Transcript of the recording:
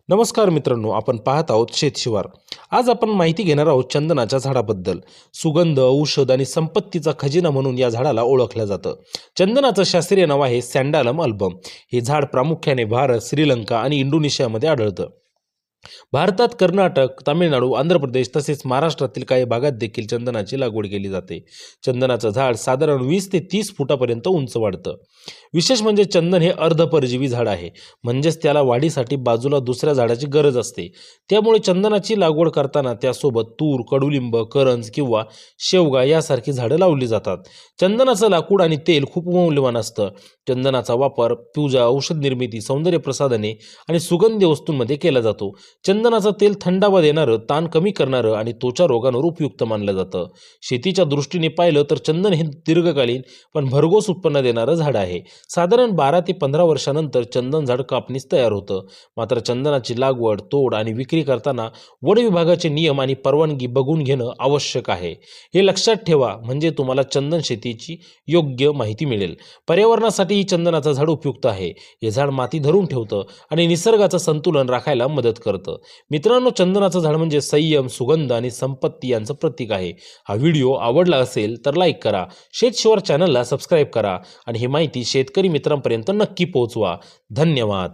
नमस्कार मित्रांनो, आपण पाहत आहोत शेतशिवार. आज आपण माहिती घेणार आहोत चंदनाच्या झाडाबद्दल. सुगंध, औषध आणि संपत्तीचा खजिना म्हणून या झाडाला ओळखलं जातं. चंदनाचं शास्त्रीय नाव आहे सॅन्डॅलम अल्बम. हे झाड प्रामुख्याने भारत, श्रीलंका आणि इंडोनेशियामध्ये आढळतं. भारतात कर्नाटक, तामिळनाडू, आंध्र प्रदेश तसेच महाराष्ट्रातील काही भागात देखील चंदनाची लागवड केली जाते. चंदनाचं झाड साधारण 20 ते 30 फुटापर्यंत उंच वाढतं. विशेष म्हणजे चंदन हे अर्धपरजीवी झाड आहे, म्हणजेच त्याला वाढीसाठी बाजूला दुसऱ्या झाडाची गरज असते. त्यामुळे चंदनाची लागवड करताना त्यासोबत तूर, कडुलिंब, करंज किंवा शेवगा यासारखी झाडं लावली जातात. चंदनाचं लाकूड आणि तेल खूप मौल्यवान असतं. चंदनाचा वापर पूजा, औषध निर्मिती, सौंदर्य प्रसाधने आणि सुगंधी वस्तूंमध्ये केला जातो. चंदनाचं तेल थंडावा देणारं, ताण कमी करणारं आणि त्वचा रोगांवर उपयुक्त मानलं जातं. शेतीच्या दृष्टीने पाहिलं तर चंदन हे दीर्घकालीन पण भरघोस उत्पन्न देणारं झाड आहे. साधारण 12 ते 15 वर्षानंतर चंदन झाड कापणीस तयार होतं. मात्र चंदनाची लागवड, तोड आणि विक्री करताना वन विभागाचे नियम आणि परवानगी बघून घेणं आवश्यक आहे. हे लक्षात ठेवा, म्हणजे तुम्हाला चंदन शेतीची योग्य माहिती मिळेल. पर्यावरणासाठीही चंदनाचं झाड उपयुक्त आहे. हे झाड माती धरून ठेवतं आणि निसर्गाचं संतुलन राखायला मदत करतं. मित्रांनो, चंदनाचं झाड म्हणजे संयम, सुगंध आणि संपत्ती यांचं प्रतीक आहे. हा व्हिडिओ आवडला असेल तर लाईक करा, शेतशिवार चॅनलला सबस्क्राईब करा आणि ही माहिती शेतकरी मित्रांपर्यंत नक्की पोहोचवा. धन्यवाद.